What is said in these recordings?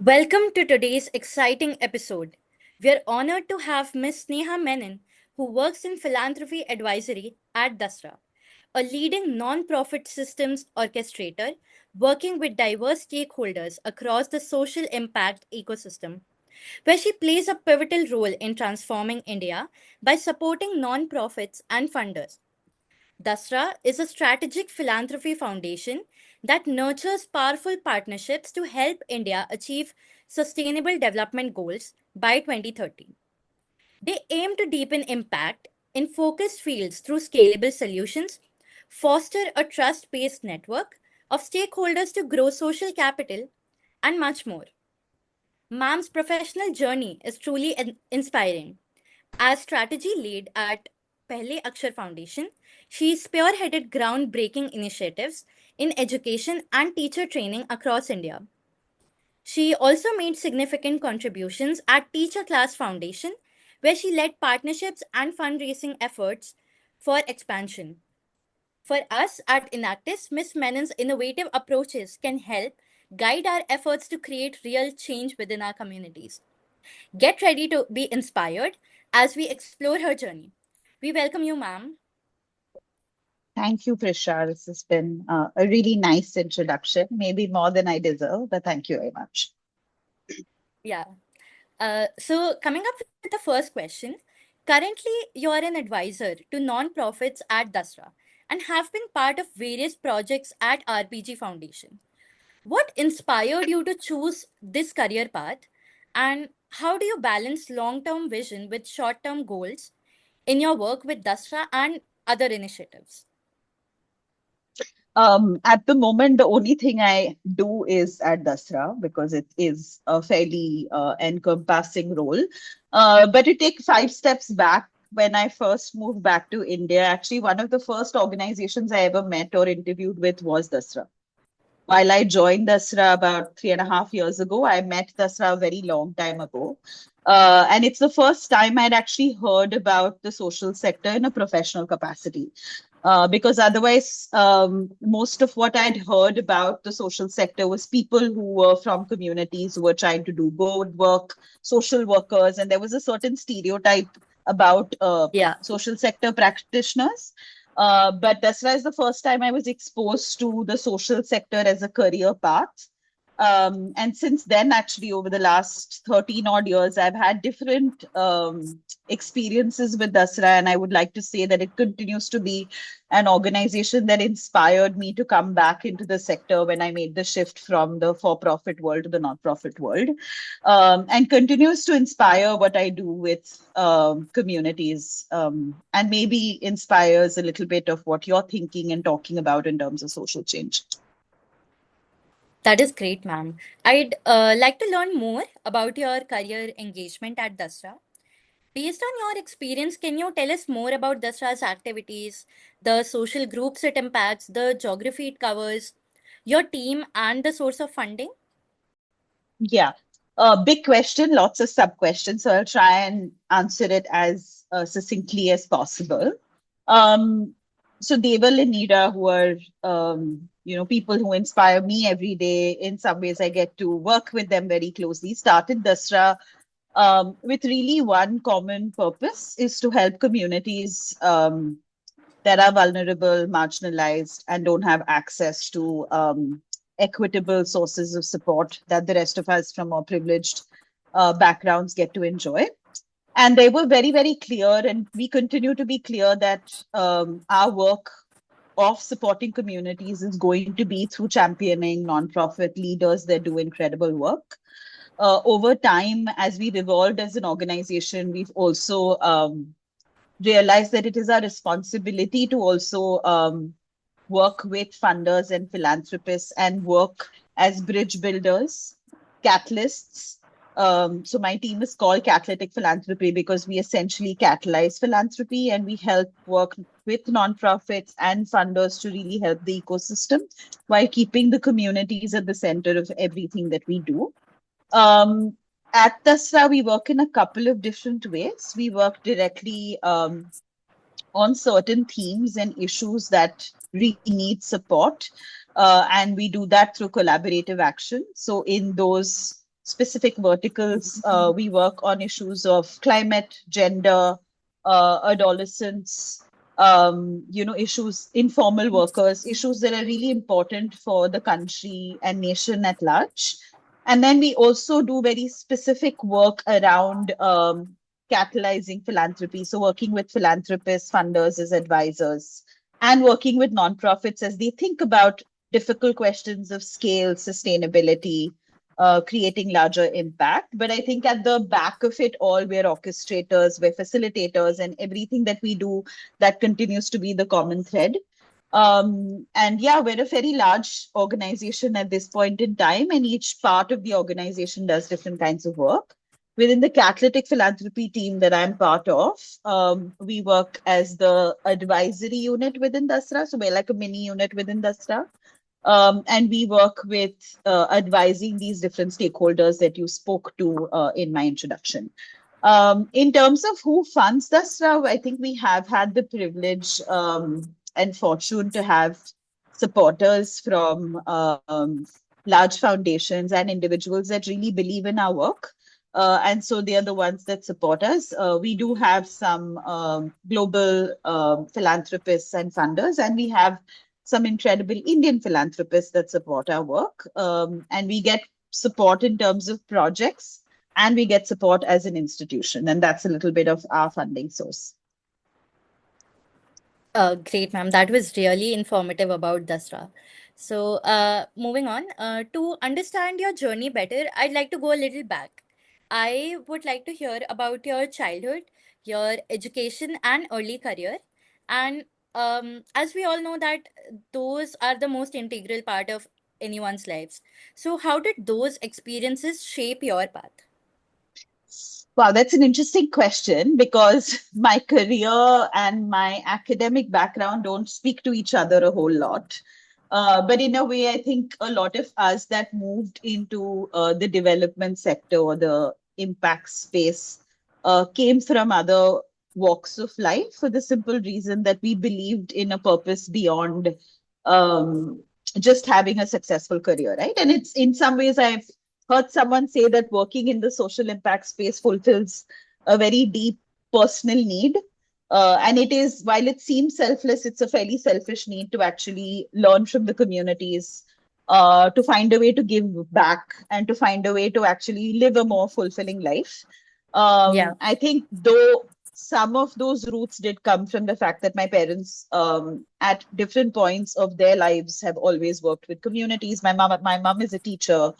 Welcome to today's exciting episode. We are honored to have Ms. Sneha Menon, who works in philanthropy advisory at Dasra, a leading non-profit systems orchestrator working with diverse stakeholders across the social impact ecosystem, where she plays a pivotal role in transforming India by supporting non-profits and funders. Dasra is a strategic philanthropy foundation that nurtures powerful partnerships to help India achieve sustainable development goals by 2030. They aim to deepen impact in focused fields through scalable solutions, foster a trust based network of stakeholders to grow social capital, and much more. Ma'am's professional journey is truly inspiring. As strategy lead at Pehle Akshar Foundation, she spearheaded groundbreaking initiatives in education and teacher training across India. She also made significant contributions at Teacher Class Foundation, where she led partnerships and fundraising efforts for expansion. For us at Enactus, Ms. Menon's innovative approaches can help guide our efforts to create real change within our communities. Get ready to be inspired as we explore her journey. We welcome you, ma'am. Thank you, Prisha. This has been a really nice introduction, maybe more than I deserve, but thank you very much. Yeah. So, coming up with the first question, currently you're an advisor to non-profits at Dasra and have been part of various projects at RPG Foundation. What inspired you to choose this career path, and how do you balance long-term vision with short-term goals in your work with Dasra and other initiatives? At the moment, the only thing I do is at Dasra because it is a fairly encompassing role. But to take 5 steps back, when I first moved back to India, actually, one of the first organizations I ever met or interviewed with was Dasra. While I joined Dasra about 3.5 years ago, I met Dasra a very long time ago. And it's the first time I'd actually heard about the social sector in a professional capacity. Because otherwise, most of what I'd heard about the social sector was people who were from communities who were trying to do good work, social workers, and there was a certain stereotype about Yeah. social sector practitioners. But Dasra is the first time I was exposed to the social sector as a career path. And since then, actually, over the last 13 odd years, I've had different experiences with Dasra. And I would like to say that it continues to be an organization that inspired me to come back into the sector when I made the shift from the for profit world to the non-profit world, and continues to inspire what I do with communities, and maybe inspires a little bit of what you're thinking and talking about in terms of social change. That is great, ma'am. I'd like to learn more about your career engagement at Dasra. Based on your experience, can you tell us more about Dasra's activities, the social groups it impacts, the geography it covers, your team, and the source of funding? Yeah. Big question, lots of sub questions. So I'll try and answer it as succinctly as possible. Um, so Deval and Nida, who are people who inspire me every day. In some ways, I get to work with them very closely. Started Dasra with really one common purpose is to help communities that are vulnerable, marginalized, and don't have access to equitable sources of support that the rest of us from more privileged backgrounds get to enjoy. And they were very, very clear, and we continue to be clear that our work of supporting communities is going to be through championing nonprofit leaders that do incredible work. Over time, as we've evolved as an organization, we've also realized that it is our responsibility to also work with funders and philanthropists and work as bridge builders, catalysts. So my team is called Catalytic Philanthropy because we essentially catalyze philanthropy and we help work with nonprofits and funders to really help the ecosystem while keeping the communities at the center of everything that we do. Um, at Tasra, we work in a couple of different ways. We work directly on certain themes and issues that really need support. And we do that through collaborative action. So, in those specific verticals. We work on issues of climate, gender, adolescence, issues, informal workers, issues that are really important for the country and nation at large. And then we also do very specific work around catalyzing philanthropy. So working with philanthropists, funders as advisors, and working with nonprofits as they think about difficult questions of scale, sustainability, creating larger impact. But I think at the back of it all, we're orchestrators, we're facilitators, and everything that we do, that continues to be the common thread. And yeah, we're a very large organization at this point in time, and each part of the organization does different kinds of work. Within the catalytic philanthropy team that I'm part of, we work as the advisory unit within Dasra. So we're like a mini unit within Dasra. And we work with advising these different stakeholders that you spoke to in my introduction. In terms of who funds Dasra, I think we have had the privilege and fortune to have supporters from large foundations and individuals that really believe in our work. And so they are the ones that support us. We do have some global philanthropists and funders, and we have some incredible Indian philanthropists that support our work. And we get support in terms of projects, and we get support as an institution. And that's a little bit of our funding source. Great, ma'am. That was really informative about Dasra. So, moving on, to understand your journey better, I'd like to go a little back. I would like to hear about your childhood, your education, and early career. And as we all know that those are the most integral part of anyone's lives. So, how did those experiences shape your path? Wow, that's an interesting question because my career and my academic background don't speak to each other a whole lot. But in a way, I think a lot of us that moved into the development sector or the impact space came from other walks of life for the simple reason that we believed in a purpose beyond um, just having a successful career, right? And it's in some ways, I've heard someone say that working in the social impact space fulfills a very deep personal need. And it is, while it seems selfless, it's a fairly selfish need to actually learn from the communities, to find a way to give back and to find a way to actually live a more fulfilling life. Yeah. I think though some of those roots did come from the fact that my parents, at different points of their lives, have always worked with communities. My mom is a teacher.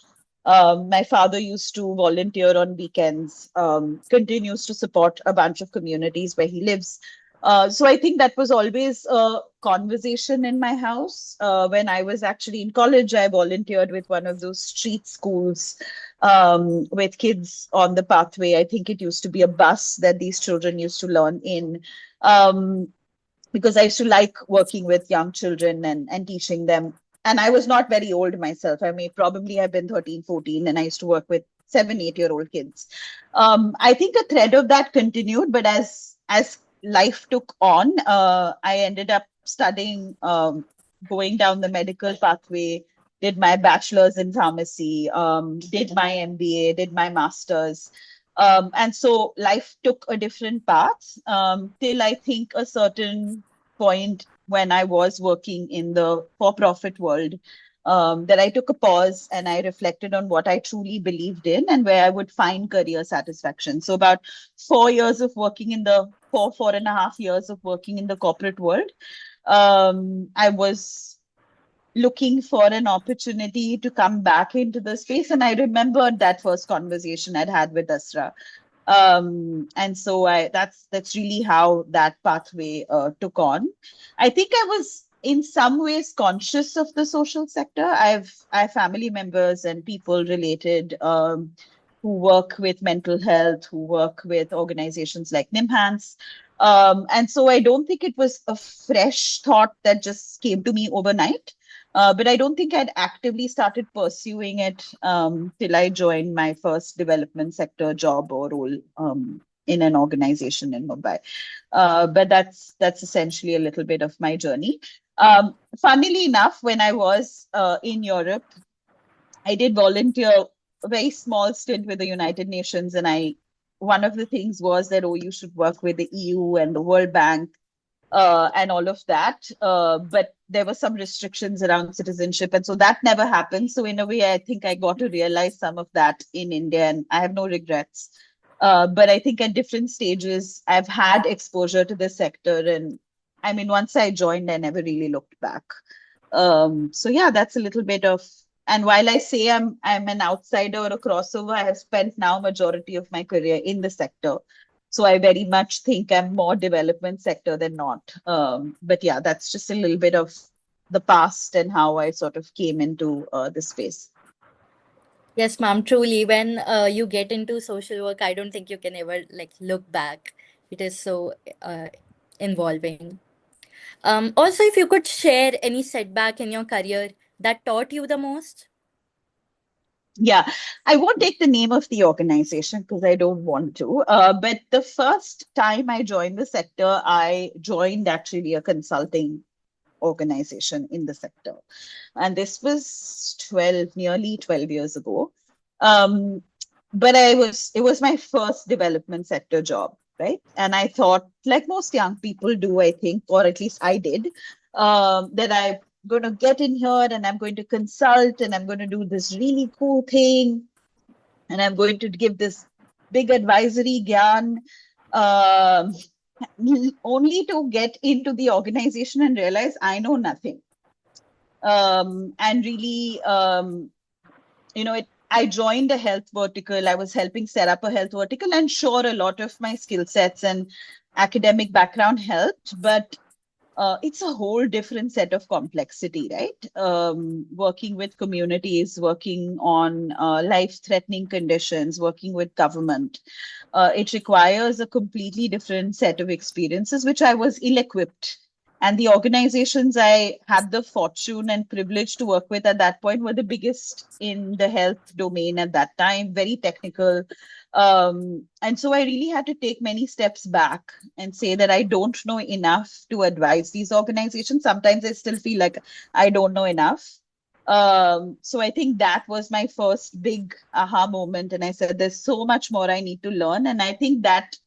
My father used to volunteer on weekends, continues to support a bunch of communities where he lives. So I think that was always a conversation in my house. When I was actually in college, I volunteered with one of those street schools with kids on the pathway. I think it used to be a bus that these children used to learn in. Because I used to like working with young children and teaching them. And I was not very old myself. I may probably have been 13, 14, and I used to work with 7, 8-year-old kids. I think a thread of that continued, but as life took on, I ended up studying, going down the medical pathway, did my bachelor's in pharmacy, did my MBA, did my master's. And so life took a different path till I think a certain point when I was working in the for-profit world, that I took a pause and I reflected on what I truly believed in and where I would find career satisfaction. So about 4 years of working in the 4.5 years of working in the corporate world, I was looking for an opportunity to come back into the space. And I remembered that first conversation I'd had with Asra. And so that's really how that pathway took on. I think I was in some ways conscious of the social sector. I have family members and people related, who work with mental health, who work with organizations like NIMHANS. And so I don't think it was a fresh thought that just came to me overnight. But I don't think I'd actively started pursuing it till I joined my first development sector job or role in an organization in Mumbai. But that's essentially a little bit of my journey. Funnily enough, when I was in Europe, I did volunteer a very small stint with the United Nations, and I one of the things was that, oh, you should work with the EU and the World Bank and all of that. But there were some restrictions around citizenship, and so that never happened. So in a way, I think I got to realize some of that in India, and I have no regrets. But I think at different stages, I've had exposure to this sector, and I mean, once I joined, I never really looked back. So yeah, that's a little bit of. And while I say I'm an outsider or a crossover, I have spent now majority of my career in the sector. So I very much think I'm more development sector than not. But yeah, that's just a little bit of the past and how I sort of came into the space. Yes, ma'am. Truly, when you get into social work, I don't think you can ever like look back. It is so uh, involving. Also, if you could share any setback in your career that taught you the most. Yeah, I won't take the name of the organization because I don't want to. But the first time I joined the sector, I joined actually a consulting organization in the sector. And this was 12, nearly 12 years ago. Um, but it was my first development sector job, right? And I thought, like most young people do, I think, or at least I did, that I'm going to get in here and I'm going to consult and I'm going to do this really cool thing and I'm going to give this big advisory gyan, um, only to get into the organization and realize I know nothing. And really, I joined a health vertical. I was helping set up a health vertical, and sure, a lot of my skill sets and academic background helped, but it's a whole different set of complexity, right? Working with communities, working on life-threatening conditions, working with government. It requires a completely different set of experiences, which I was ill-equipped. And the organizations I had the fortune and privilege to work with at that point were the biggest in the health domain at that time, very technical. And so I really had to take many steps back and say that I don't know enough to advise these organizations. Sometimes I still feel like I don't know enough. So I think that was my first big aha moment. And I said, there's so much more I need to learn. And I think that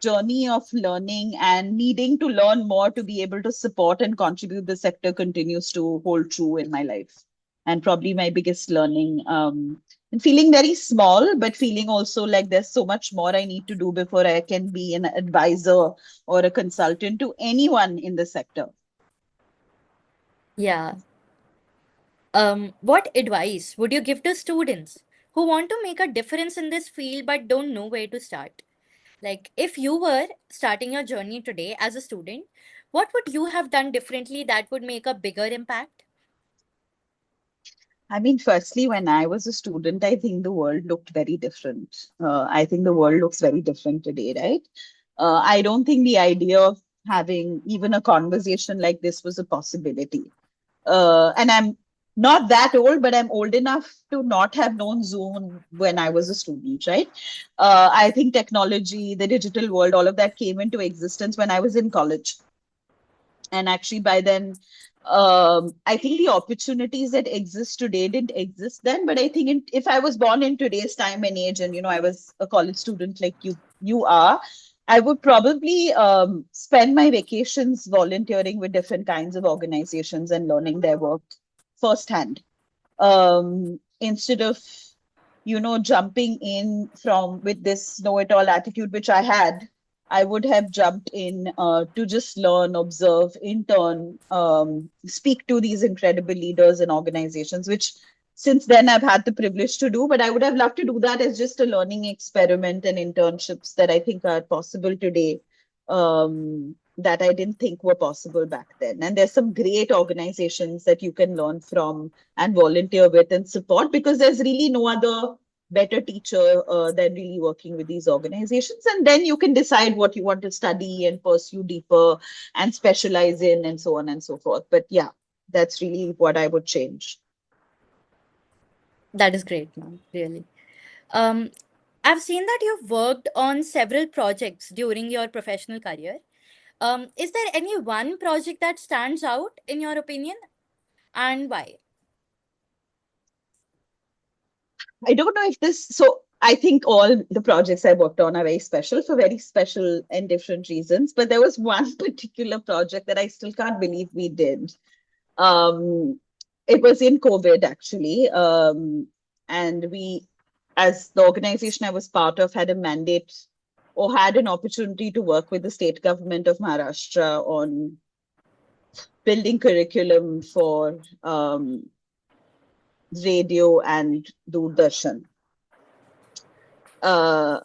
journey of learning and needing to learn more to be able to support and contribute the sector continues to hold true in my life. And probably my biggest learning. And feeling very small, but feeling also like there's so much more I need to do before I can be an advisor or a consultant to anyone in the sector. Yeah. What advice would you give to students who want to make a difference in this field but don't know where to start? Like, if you were starting your journey today as a student, what would you have done differently that would make a bigger impact? I mean, firstly, when I was a student, I think the world looked very different. I think the world looks very different today, right? I don't think the idea of having even a conversation like this was a possibility. And I'm not that old, but I'm old enough to not have known Zoom when I was a student, right? I think technology, the digital world, all of that came into existence when I was in college. And actually, by then, I think the opportunities that exist today didn't exist then. But I think if I was born in today's time and age, and I was a college student like you are, I would probably spend my vacations volunteering with different kinds of organizations and learning their work firsthand, instead of jumping in from with this know-it-all attitude, which I had. I would have jumped in to just learn, observe, intern, speak to these incredible leaders and organizations, which since then I've had the privilege to do. But I would have loved to do that as just a learning experiment and internships that I think are possible today, that I didn't think were possible back then. And there's some great organizations that you can learn from and volunteer with and support, because there's really no other better teacher than really working with these organizations. And then you can decide what you want to study and pursue deeper and specialize in and so on and so forth. But yeah, that's really what I would change. That is great, ma'am. Really. Um, I've seen that you've worked on several projects during your professional career. Is there any one project that stands out in your opinion, and why? I don't know if this, so I think all the projects I worked on are very special for very special and different reasons. But there was one particular project that I still can't believe we did. Um, it was in COVID actually. And we, as the organization I was part of, had a mandate or had an opportunity to work with the state government of Maharashtra on building curriculum for radio and Doordarshan. Uh,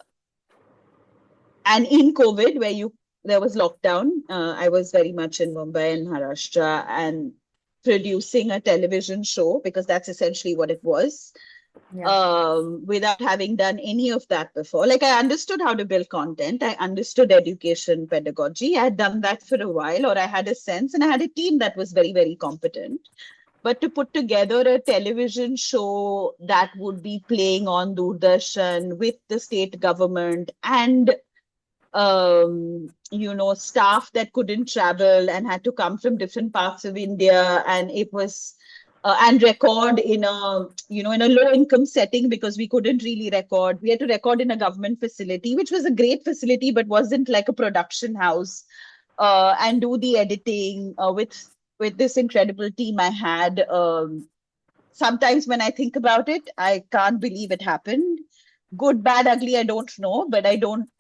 and in COVID, where you there was lockdown, I was very much in Mumbai and Maharashtra and producing a television show because that's essentially what it was. Yeah. Without having done any of that before. Like I understood how to build content, I understood education pedagogy. I had done that for a while, or I had a sense, and I had a team that was very, very competent. But to put together a television show that would be playing on Doordarshan with the state government and staff that couldn't travel and had to come from different parts of India, and it was and record in a in a low income setting because we couldn't really record. We had to record in a government facility, which was a great facility, but wasn't like a production house. And do the editing with this incredible team I had. Sometimes when I think about it, I can't believe it happened. Good, bad, ugly, I don't know, but I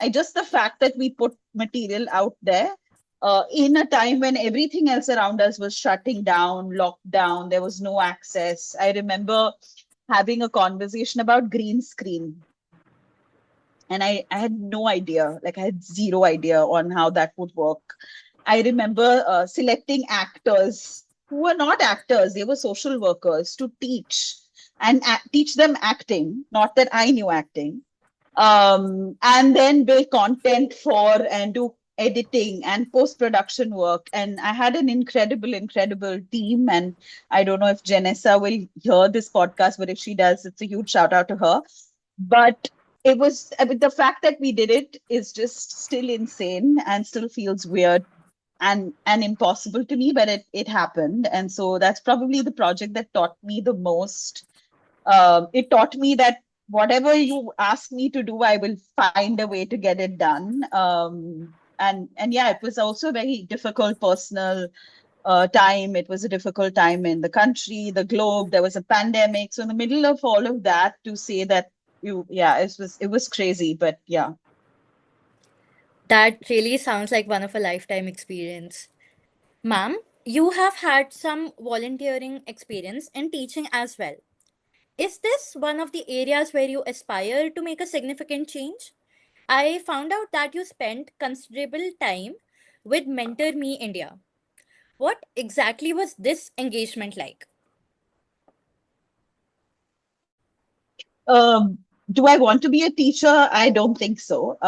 just the fact that we put material out there in a time when everything else around us was shutting down, locked down, there was no access. I remember having a conversation about green screen. And I had no idea, like I had zero idea on how that would work. I remember selecting actors who were not actors, they were social workers to teach and teach them acting, not that I knew acting, and then build content for and do editing and post-production work. And I had an incredible team. And I don't know if Janessa will hear this podcast, but if she does, it's a huge shout out to her. But it was, I mean, the fact that we did it is just still insane and still feels weird and impossible to me, but it happened. And so that's probably the project that taught me the most. It taught me that whatever you ask me to do, I will find a way to get it done. And yeah, it was also a very difficult personal time. It was a difficult time in the country, the globe. There was a pandemic. So in the middle of all of that, to say that it was crazy, but yeah. That really sounds like one of a lifetime experience. Ma'am, you have had some volunteering experience in teaching as well. Is this one of the areas where you aspire to make a significant change? I found out that you spent considerable time with Mentor Me India. What exactly was this engagement like? Um, do I want to be a teacher? I don't think so.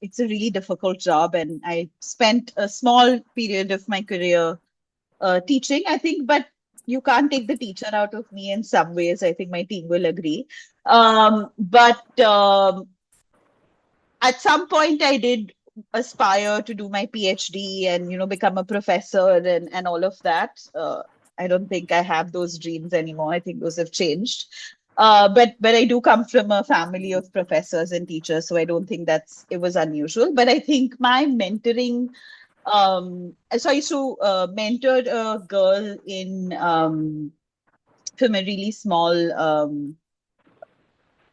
It's a really difficult job, and I spent a small period of my career teaching, I think, but you can't take the teacher out of me in some ways. I think my team will agree. But at some point, I did aspire to do my PhD and, become a professor and all of that. I don't think I have those dreams anymore. I think those have changed. But I do come from a family of professors and teachers, so I don't think it was unusual. But I think my mentoring, so I used to mentor a girl in from a really small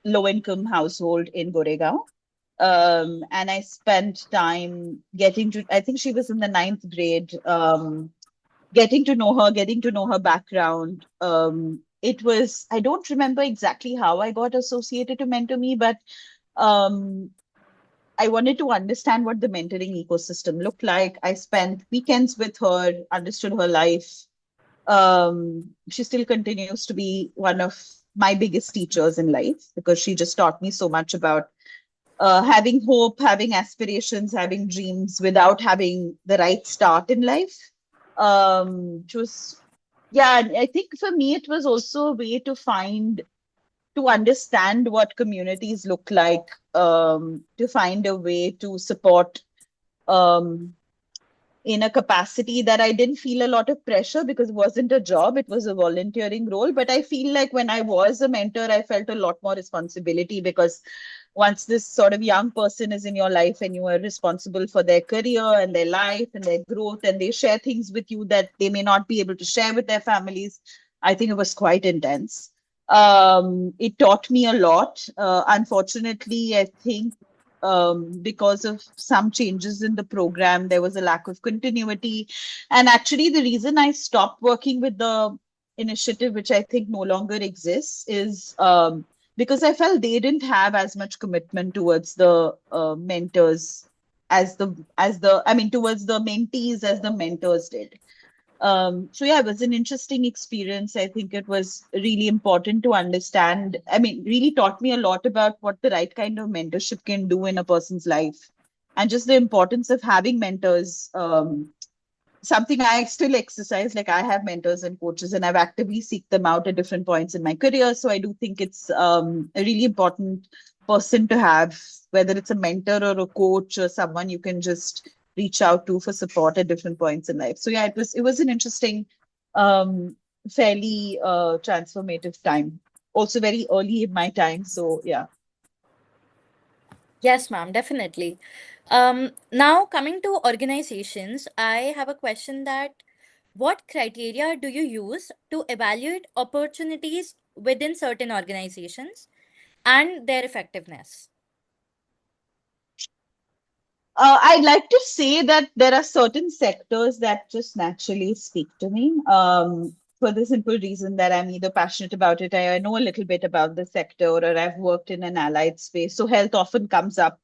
low income household in Goregaon. And I spent time I think she was in the ninth grade, getting to know her, getting to know her background. I don't remember exactly how I got associated to Mentor Me, but um, I wanted to understand what the mentoring ecosystem looked like. I spent weekends with her, understood her life. She still continues to be one of my biggest teachers in life because she just taught me so much about having hope, having aspirations, having dreams without having the right start in life. Which was, yeah, and I think for me, it was also a way to understand what communities look like, to find a way to support um, in a capacity that I didn't feel a lot of pressure because it wasn't a job, it was a volunteering role. But I feel like when I was a mentor, I felt a lot more responsibility because once this sort of young person is in your life and you are responsible for their career and their life and their growth, and they share things with you that they may not be able to share with their families, I think it was quite intense. It taught me a lot. Unfortunately, I think because of some changes in the program, there was a lack of continuity. And actually, the reason I stopped working with the initiative, which I think no longer exists, is because I felt they didn't have as much commitment towards the mentors I mean, towards the mentees as the mentors did. So yeah, it was an interesting experience. I think it was really important to understand. I mean, really taught me a lot about what the right kind of mentorship can do in a person's life, and just the importance of having mentors. Something I still exercise. Like I have mentors and coaches, and I've actively seek them out at different points in my career. So I do think it's a really important person to have, whether it's a mentor or a coach or someone you can just reach out to for support at different points in life. So yeah, it was an interesting, um, fairly transformative time. Also very early in my time. So yeah. Yes, ma'am, definitely. Now, coming to organizations, I have a question that what criteria do you use to evaluate opportunities within certain organizations and their effectiveness? I'd like to say that there are certain sectors that just naturally speak to me. For the simple reason that I'm either passionate about it, I know a little bit about the sector, or I've worked in an allied space. So health often comes up.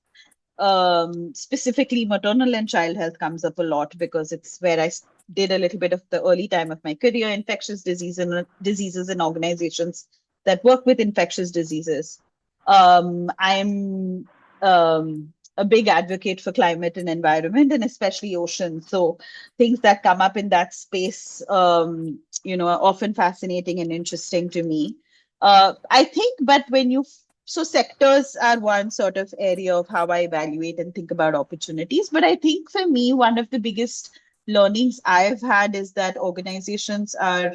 Specifically, maternal and child health comes up a lot because it's where did a little bit of the early time of my career, infectious diseases and organizations that work with infectious diseases. I'm a big advocate for climate and environment, and especially ocean. So things that come up in that space, are often fascinating and interesting to me. I think, but so sectors are one sort of area of how I evaluate and think about opportunities. But I think for me, one of the biggest learnings I've had is that organizations are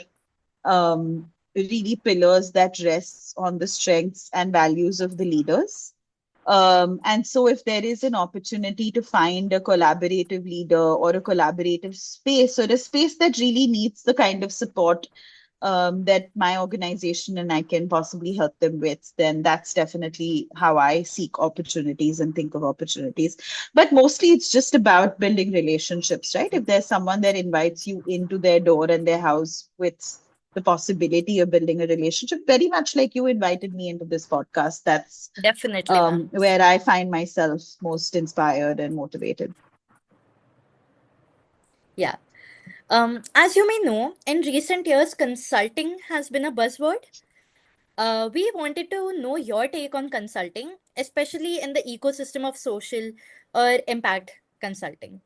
really pillars that rests on the strengths and values of the leaders. And so, if there is an opportunity to find a collaborative leader or a collaborative space, or a space that really needs the kind of support that my organization and I can possibly help them with, then that's definitely how I seek opportunities and think of opportunities. But mostly it's just about building relationships, right? If there's someone that invites you into their door and their house with the possibility of building a relationship, very much like you invited me into this podcast, that's Definitely, ma'am. where I find myself most inspired and motivated. Yeah. As you may know, in recent years, consulting has been a buzzword. We wanted to know your take on consulting, especially in the ecosystem of social or impact consulting.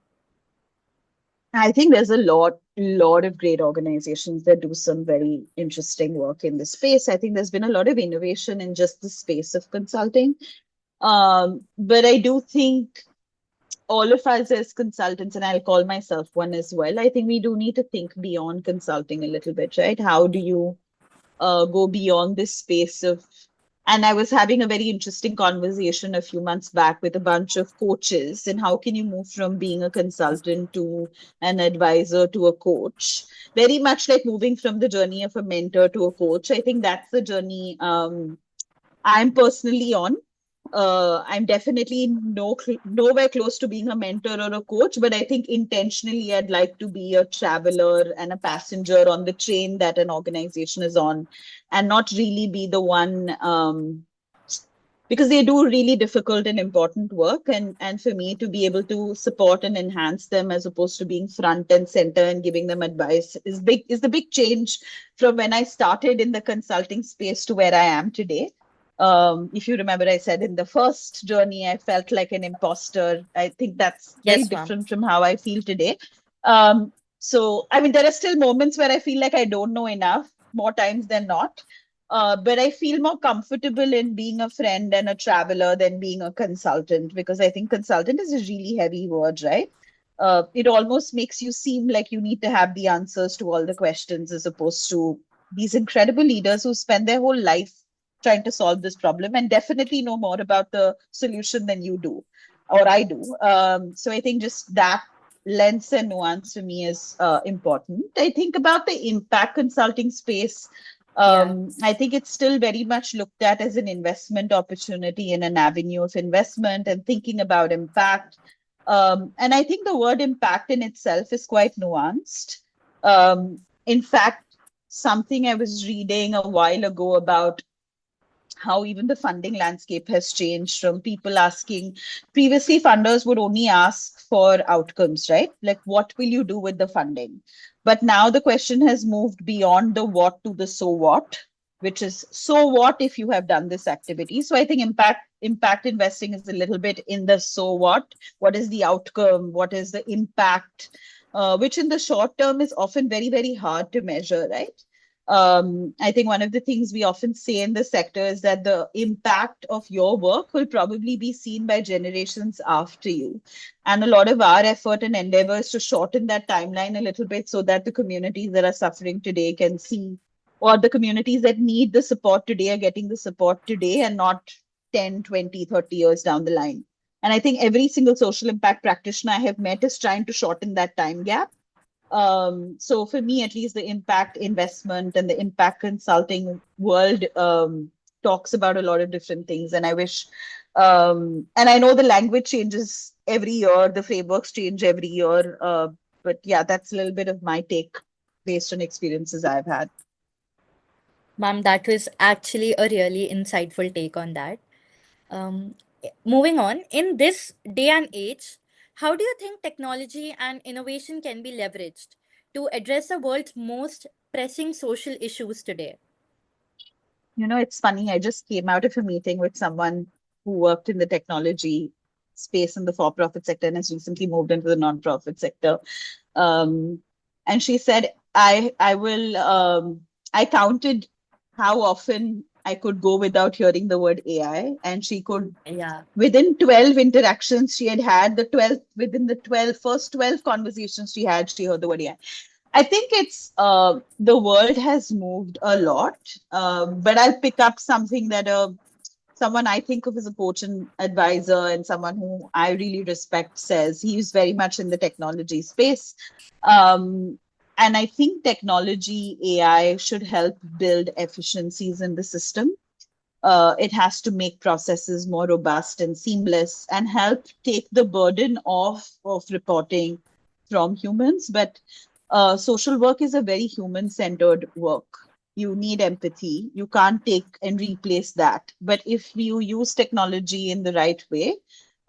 I think there's a lot of great organizations that do some very interesting work in this space. I think there's been a lot of innovation in just the space of consulting. But I do think all of us as consultants, and I'll call myself one as well, I think we do need to think beyond consulting a little bit, right? How do you go beyond this space of, and I was having a very interesting conversation a few months back with a bunch of coaches, and how can you move from being a consultant to an advisor to a coach, very much like moving from the journey of a mentor to a coach. I think that's the journey I'm personally on. I'm definitely nowhere close to being a mentor or a coach, but I think intentionally I'd like to be a traveler and a passenger on the train that an organization is on, and not really be the one, because they do really difficult and important work, and for me to be able to support and enhance them as opposed to being front and center and giving them advice is the big change from when I started in the consulting space to where I am today. If you remember, I said in the first journey, I felt like an imposter. I think that's very Yes, ma'am. different from how I feel today. So, I mean, there are still moments where I feel like I don't know enough, more times than not. But I feel more comfortable in being a friend and a traveler than being a consultant, because I think consultant is a really heavy word, right? it almost makes you seem like you need to have the answers to all the questions, as opposed to these incredible leaders who spend their whole life trying to solve this problem and definitely know more about the solution than you do or I do. So I think just that lens and nuance for me is important. I think about the impact consulting space. Yeah. I think it's still very much looked at as an investment opportunity and an avenue of investment and thinking about impact. And I think the word impact in itself is quite nuanced. In fact, something I was reading a while ago about how even the funding landscape has changed from people asking, previously funders would only ask for outcomes, right? Like, what will you do with the funding? But now the question has moved beyond the what to the so what, which is, so what if you have done this activity? So I think impact investing is a little bit in the so what is the outcome, what is the impact, which in the short term is often very, very hard to measure, right? I think one of the things we often say in the sector is that the impact of your work will probably be seen by generations after you. And a lot of our effort and endeavor is to shorten that timeline a little bit so that the communities that are suffering today can see, or the communities that need the support today are getting the support today and not 10, 20, 30 years down the line. And I think every single social impact practitioner I have met is trying to shorten that time gap. So for me, at least, the impact investment and the impact consulting world talks about a lot of different things. And I wish, and I know the language changes every year, the frameworks change every year. But yeah, that's a little bit of my take based on experiences I've had. Ma'am, that was actually a really insightful take on that. Um, Moving on, in this day and age, how do you think technology and innovation can be leveraged to address the world's most pressing social issues today? It's funny. I just came out of a meeting with someone who worked in the technology space in the for-profit sector and has recently moved into the non-profit sector. Um, and she said, I counted how often I could go without hearing the word AI. And she could, Yeah. within 12 interactions she had had, within the 12 conversations she had, she heard the word AI. I think it's the world has moved a lot, but I'll pick up something that someone I think of as a coach and advisor and someone who I really respect says. He's very much in the technology space. Um, and I think technology, AI should help build efficiencies in the system. It has to make processes more robust and seamless and help take the burden off of reporting from humans. But social work is a very human centered work. You need empathy. You can't take and replace that. But if you use technology in the right way,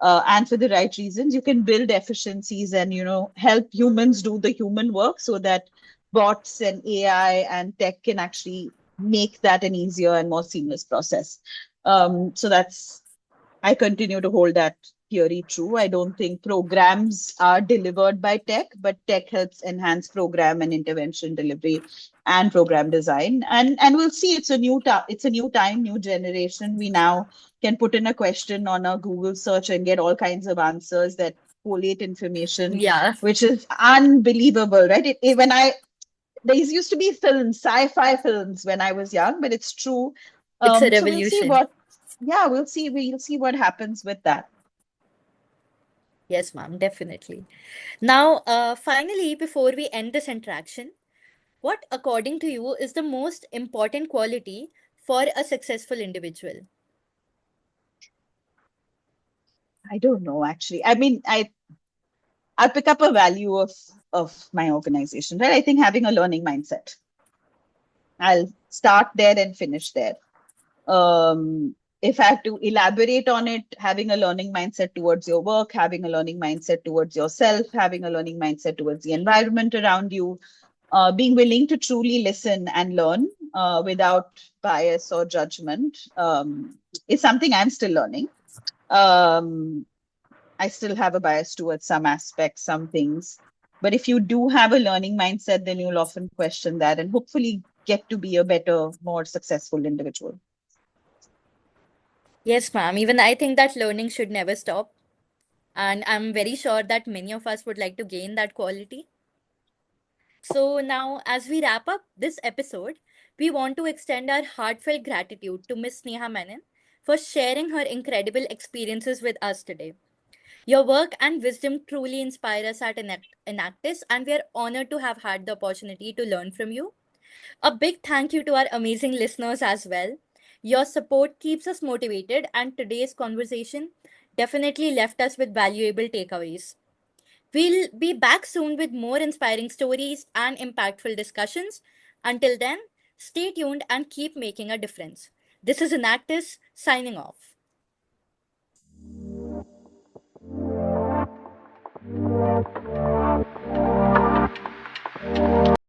and for the right reasons, you can build efficiencies and help humans do the human work so that bots and AI and tech can actually make that an easier and more seamless process. So that's I continue to hold that theory true. I don't think programs are delivered by tech, but tech helps enhance program and intervention delivery and program design. And we'll see. It's a new time, new generation. We now can put in a question on a Google search and get all kinds of answers that collate information, Yeah, which is unbelievable, right? When I these used to be films, sci-fi films when I was young, but it's true. it's a So we'll see revolution. we'll see what happens with that. Yes, ma'am, definitely. Now, finally, before we end this interaction, what, according to you, is the most important quality for a successful individual? I don't know actually. I mean, I'll pick up a value of my organization, right? I think having a learning mindset. I'll start there and finish there. If I have to elaborate on it, having a learning mindset towards your work, having a learning mindset towards yourself, having a learning mindset towards the environment around you, being willing to truly listen and learn without bias or judgment is something I'm still learning. Um, I still have a bias towards some aspects, some things. But if you do have a learning mindset, then you'll often question that and hopefully get to be a better, more successful individual. Yes, ma'am. Even I think that learning should never stop. And I'm very sure that many of us would like to gain that quality. So, now as we wrap up this episode, we want to extend our heartfelt gratitude to Miss Sneha Menon for sharing her incredible experiences with us today. Your work and wisdom truly inspire us at Enactus, and we are honored to have had the opportunity to learn from you. A big thank you to our amazing listeners as well. Your support keeps us motivated, and today's conversation definitely left us with valuable takeaways. We'll be back soon with more inspiring stories and impactful discussions. Until then, stay tuned and keep making a difference. This is Enactus signing off.